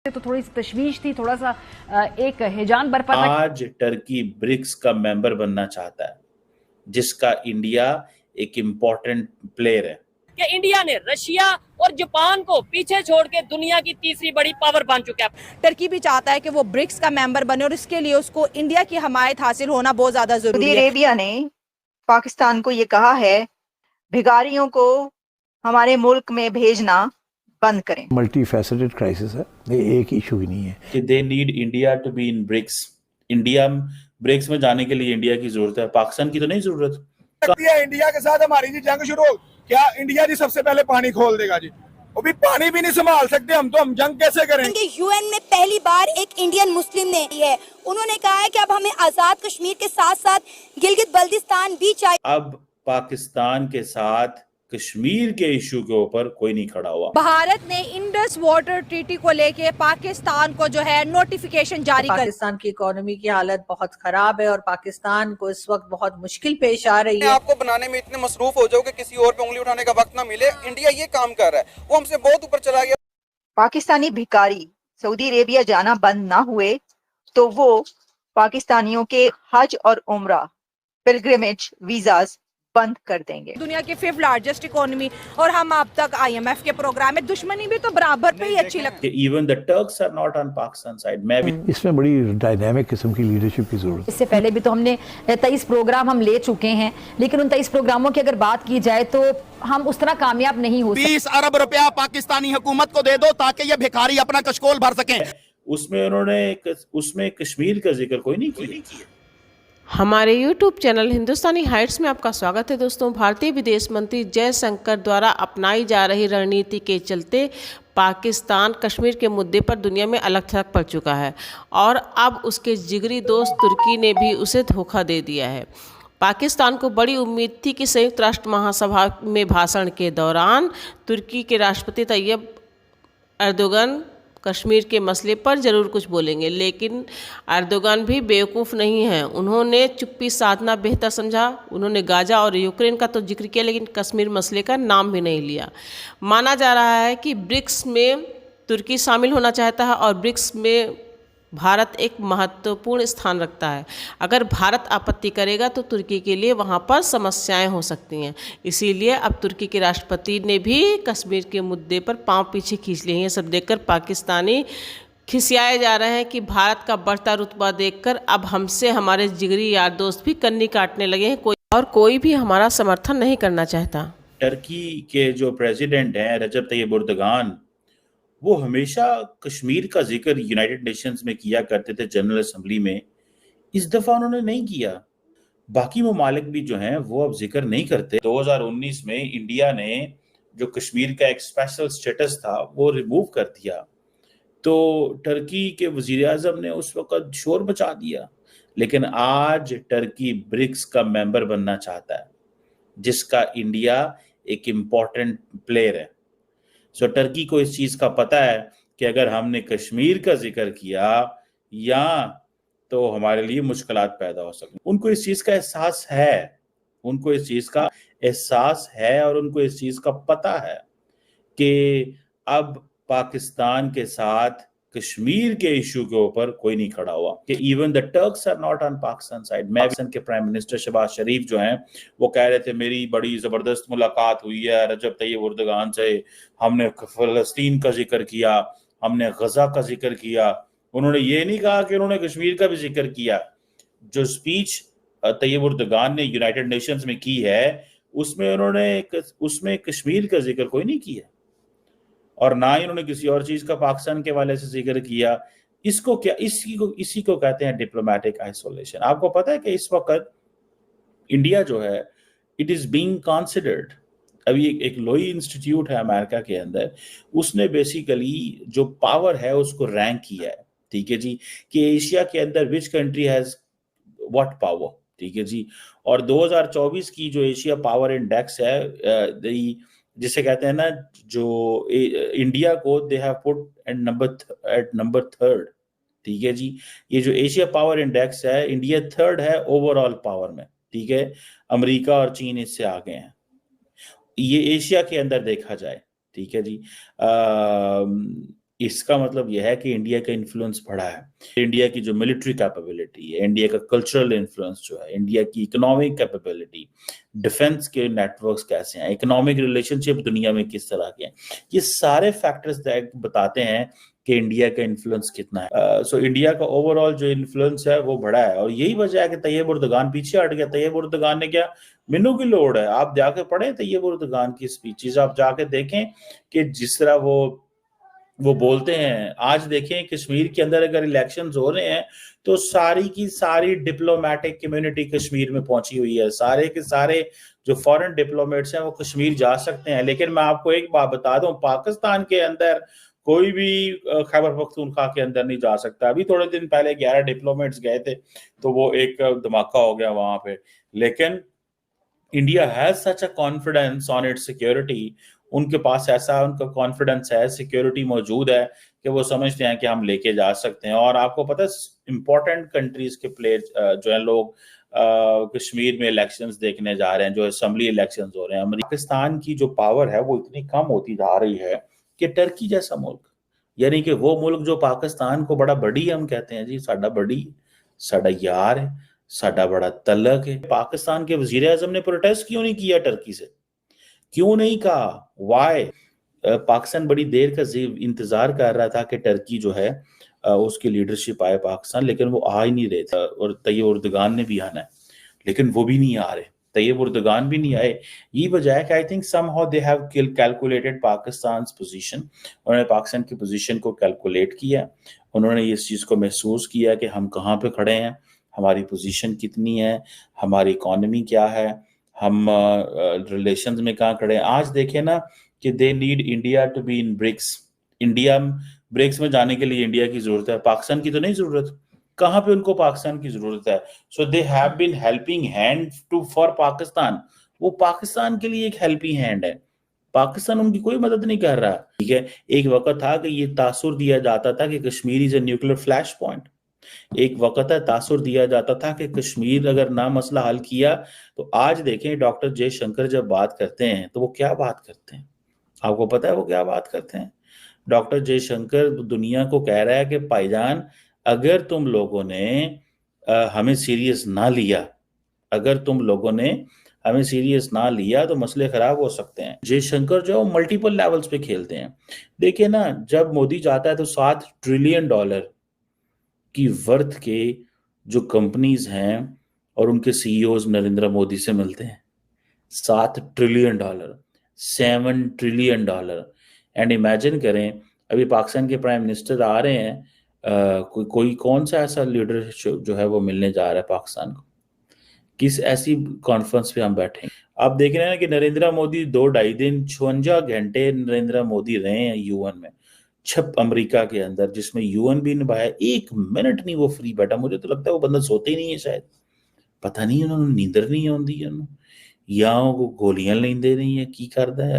तो थोड़ी सी तशवीश थी, थोड़ा सा एक हिजान बरपा था। आज टर्की ब्रिक्स का मेंबर बनना चाहता है, जिसका इंडिया एक इम्पोर्टेंट प्लेयर है। कि इंडिया ने रशिया और जापान को पीछे छोड़ के दुनिया की तीसरी बड़ी पावर बन चुका है। टर्की भी चाहता है कि वो ब्रिक्स का मेंबर बने और इसके लिए उसको इंडिया की हमायत हासिल होना बहुत ज्यादा जरूरी है। सऊदी अरेबिया ने पाकिस्तान को ये कहा है, भिखारियों को हमारे मुल्क में भेजना बंद करें। मल्टी फैसेटेड क्राइसिस है, ये एक इशू ही नहीं है कि they need India to be in BRICS. India BRICS में जाने के लिए इंडिया की जरूरत है, पाकिस्तान की तो नहीं जरूरत। इंडिया के साथ हमारी जी जंग शुरू हो, क्या इंडिया जी सबसे पहले पानी खोल देगा जी? वो भी पानी भी नहीं संभाल सकते हम, तो हम जंग कैसे करेंगे? यूएन में पहली बार एक इंडियन मुस्लिम ने है, उन्होंने कहा है कि अब हमें आजाद कश्मीर के साथ साथ गिलगित बल्तिस्तान भी चाहिए। अब पाकिस्तान के साथ कश्मीर के इशू के ऊपर कोई नहीं खड़ा हुआ। भारत ने इंडस वाटर ट्रीटी को लेके पाकिस्तान को जो है नोटिफिकेशन जारी कर। पाकिस्तान की इकोनॉमी की हालत बहुत खराब है और पाकिस्तान को इस वक्त बहुत मुश्किल पेश आ रही है। आपको बनाने में इतने मसरूफ हो जाओ कि किसी और पे उंगली उठाने का वक्त ना मिले। इंडिया ये काम कर रहा है, वो हमसे बहुत ऊपर चला गया। पाकिस्तानी भिखारी सऊदी अरेबिया जाना बंद ना हुए तो वो पाकिस्तानियों के हज और उम्रा पिलग्रिमेज वीजाज बंद कर देंगे। दुनिया की 5th लार्जेस्ट इकोनॉमी और हम अब तक IMF के प्रोग्राम में दुश्मनी भी तो बराबर पे ही अच्छी लगती है। Even the Turks are not on Pakistan side. मैं भी इसमें बड़ी डायनामिक किस्म की लीडरशिप की जरूरत है। इससे पहले भी तो हमने 23 प्रोग्राम हम ले चुके हैं, लेकिन उन 23 प्रोग्रामों की अगर बात की जाए तो हम उस तरह कामयाब नहीं हो सकते। 20 अरब रुपया पाकिस्तानी हुकूमत को दे दो ताकि ये भिखारी अपना कशकोल भर सके। उसमें उसमें कश्मीर का जिक्र कोई नहीं किया। हमारे YouTube चैनल हिंदुस्तानी हाइट्स में आपका स्वागत है दोस्तों। भारतीय विदेश मंत्री जयशंकर द्वारा अपनाई जा रही रणनीति के चलते पाकिस्तान कश्मीर के मुद्दे पर दुनिया में अलग थलग पड़ चुका है और अब उसके जिगरी दोस्त तुर्की ने भी उसे धोखा दे दिया है। पाकिस्तान को बड़ी उम्मीद थी कि संयुक्त राष्ट्र महासभा में भाषण के दौरान तुर्की के राष्ट्रपति तैयब एर्दोगन कश्मीर के मसले पर ज़रूर कुछ बोलेंगे, लेकिन एर्दोगन भी बेवकूफ़ नहीं हैं। उन्होंने चुप्पी साधना बेहतर समझा। उन्होंने गाजा और यूक्रेन का तो जिक्र किया, लेकिन कश्मीर मसले का नाम भी नहीं लिया। माना जा रहा है कि ब्रिक्स में तुर्की शामिल होना चाहता है और ब्रिक्स में भारत एक महत्वपूर्ण स्थान रखता है। अगर भारत आपत्ति करेगा तो तुर्की के लिए वहाँ पर समस्याएं हो सकती हैं। इसीलिए अब तुर्की के राष्ट्रपति ने भी कश्मीर के मुद्दे पर पांव पीछे खींच लिए हैं। सब देखकर पाकिस्तानी खिसियाए जा रहे हैं कि भारत का बढ़ता रुतबा देखकर अब हमसे हमारे जिगरी यार दोस्त भी कन्नी काटने लगे हैं, कोई भी हमारा समर्थन नहीं करना चाहता। टर्की के जो प्रेसिडेंट हैं रजब तैयब एर्दोगान, वो हमेशा कश्मीर का जिक्र यूनाइटेड नेशंस में किया करते थे, जनरल असेंबली में। इस दफा उन्होंने नहीं किया। बाकी ममालिक भी जो हैं वो अब जिक्र नहीं करते। 2019 में इंडिया ने जो कश्मीर का एक स्पेशल स्टेटस था वो रिमूव कर दिया, तो टर्की के वजीर आजम ने उस वक्त शोर मचा दिया। लेकिन आज टर्की ब्रिक्स का मेंबर बनना चाहता है, जिसका इंडिया एक इम्पोर्टेंट प्लेयर है। सो टर्की को इस चीज का पता है कि अगर हमने कश्मीर का जिक्र किया या तो हमारे लिए मुश्किलात पैदा हो सकती। उनको इस चीज का एहसास है, उनको इस चीज का एहसास है और उनको इस चीज का पता है कि अब पाकिस्तान के साथ कश्मीर के इशू के ऊपर कोई नहीं खड़ा हुआ। कि even the Turks are not on Pakistan side. Pakistan के प्राइम मिनिस्टर शहबाज शरीफ जो हैं वो कह रहे थे मेरी बड़ी जबरदस्त मुलाकात हुई है रजब तैयब एर्दोगान से, हमने फलस्तीन का जिक्र किया, हमने गजा का जिक्र किया। उन्होंने ये नहीं कहा कि उन्होंने कश्मीर का भी जिक्र किया। जो स्पीच तैयब एर्दोगान ने यूनाइटेड नेशंस में की है उसमें कश्मीर का जिक्र कोई नहीं किया और ना ही उन्होंने किसी और चीज का पाकिस्तान के वाले से जिक्र किया। इसी को कहते हैं डिप्लोमेटिक आइसोलेशन। आपको पता है कि इस वक्त इंडिया जो है इट इज बीइंग कंसिडर्ड। अभी एक लोई इंस्टीट्यूट है अमेरिका के अंदर, उसने बेसिकली जो पावर है उसको रैंक किया है, ठीक है जी, कि एशिया के अंदर which country has what power, ठीक है जी। और 2024 की जो एशिया पावर इंडेक्स है जिसे कहते हैं ना, जो इंडिया को they have put at number 3, ठीक है जी। ये जो एशिया पावर इंडेक्स है, इंडिया 3rd है ओवरऑल पावर में, ठीक है। अमेरिका और चीन इससे आगे हैं। ये एशिया के अंदर देखा जाए, ठीक है जी। इसका मतलब यह है कि इंडिया का इन्फ्लुएंस बढ़ा है। इंडिया की जो मिलिट्री कैपेबिलिटी है, इंडिया का कल्चरल इन्फ्लुएंस जो है, इंडिया की इकोनॉमिक कैपेबिलिटी, डिफेंस के नेटवर्क्स कैसे हैं, इकोनॉमिक रिलेशनशिप दुनिया में किस तरह के हैं, ये सारे फैक्टर्स बताते हैं कि इंडिया का इन्फ्लुएंस कितना है। सो इंडिया का ओवरऑल जो इन्फ्लुएंस है वो बढ़ा है, और यही वजह है कि तैयब उर्दगान पीछे हट गया। तैयब उर्दगान ने क्या, मिनू की लोड़ है, आप जाके पढ़ें तैयब उर्दगान की स्पीचेस, आप जाके देखें कि जिस तरह वो बोलते हैं। आज देखें कश्मीर के अंदर अगर इलेक्शंस हो रहे हैं तो सारी की सारी डिप्लोमेटिक कम्युनिटी कश्मीर में पहुंची हुई है, सारे के सारे जो फॉरेन डिप्लोमेट्स हैं वो कश्मीर जा सकते हैं। लेकिन मैं आपको एक बात बता दूं, पाकिस्तान के अंदर कोई भी खैबर पख्तूनख्वा के अंदर नहीं जा सकता। अभी थोड़े दिन पहले 11 डिप्लोमेट्स गए थे तो वो एक धमाका हो गया वहां पे। लेकिन India has such a confidence on it's security, उनके पास ऐसा उनका कॉन्फिडेंस है, सिक्योरिटी मौजूद है कि वो समझते हैं कि हम लेके जा सकते हैं। और आपको पता है इंपॉर्टेंट कंट्रीज के प्लेयर्स जो है लोग कश्मीर में इलेक्शंस देखने जा रहे हैं, जो असेंबली इलेक्शंस हो रहे हैं। पाकिस्तान की जो पावर है वो इतनी कम होती जा रही है कि टर्की जैसा मुल्क, यानी कि वो मुल्क जो पाकिस्तान को बड़ा बड़ी हम कहते हैं जी, साडा बड़ी, साडा यार है, साडा बड़ा तलक है। पाकिस्तान के वजीर आजम ने प्रोटेस्ट क्यों नहीं किया टर्की से, क्यों नहीं कहा, वाई? पाकिस्तान बड़ी देर का इंतजार कर रहा था कि टर्की जो है उसकी लीडरशिप आए पाकिस्तान, लेकिन वो आ ही नहीं रहे थे। और तैयब उर्दगान ने भी आना है लेकिन वो भी नहीं आ रहे, तैयब उर्दगान भी नहीं आए। ये वजह है कि I think somehow they have calculated Pakistan position, उन्होंने पाकिस्तान की पोजीशन को कैलकुलेट किया, उन्होंने इस चीज़ को महसूस किया कि हम कहाँ पे खड़े हैं, हमारी पोजीशन कितनी है, हमारी इकोनॉमी क्या है, हम रिलेशंस में कहाँ खड़े हैं। आज देखें ना कि they need India to be in BRICS, India BRICS में जाने के लिए इंडिया की जरूरत है, पाकिस्तान की तो नहीं जरूरत। कहाँ पे उनको पाकिस्तान की जरूरत है? So they have been helping hand to for Pakistan, वो पाकिस्तान के लिए एक हेल्पिंग हैंड है, पाकिस्तान उनकी कोई मदद नहीं कर रहा। ठीक है, एक वक्त था कि ये तासुर दिया जाता था कि Kashmir is a nuclear flash point, एक वक्त है तासुर दिया जाता था कि कश्मीर अगर ना मसला हल किया तो आज देखें डॉक्टर जयशंकर जब बात करते हैं तो वो क्या बात करते हैं, आपको पता है वो क्या बात करते हैं? डॉक्टर जयशंकर दुनिया को कह रहा है कि भाईजान अगर तुम लोगों ने हमें सीरियस ना लिया, अगर तुम लोगों ने हमें सीरियस ना लिया तो मसले खराब हो सकते हैं। जयशंकर जो मल्टीपल लेवल्स पे खेलते हैं। देखिए ना, जब मोदी जाता है तो $7 ट्रिलियन की वर्थ के जो कंपनीज हैं और उनके सीईओज नरेंद्र मोदी से मिलते हैं। $7 ट्रिलियन, $7 ट्रिलियन। एंड इमेजिन करें अभी पाकिस्तान के प्राइम मिनिस्टर आ रहे हैं, कोई कौन सा ऐसा लीडर जो है वो मिलने जा रहा है पाकिस्तान को, किस ऐसी कॉन्फ्रेंस पे हम बैठे हैं। आप देख रहे हैं कि नरेंद्र मोदी 2-2.5 दिन 56 घंटे नरेंद्र मोदी रहे हैं यूएन में, छप अमेरिका के अंदर, जिसमें यूएन भी निभाया, 1 मिनट नहीं वो फ्री बैठा। मुझे तो लगता है वो बंदा सोते ही नहीं है, शायद पता नहीं उन्होंने नींदर नहीं आती, या वो गोलियां लेंदे नहीं है, की करता है।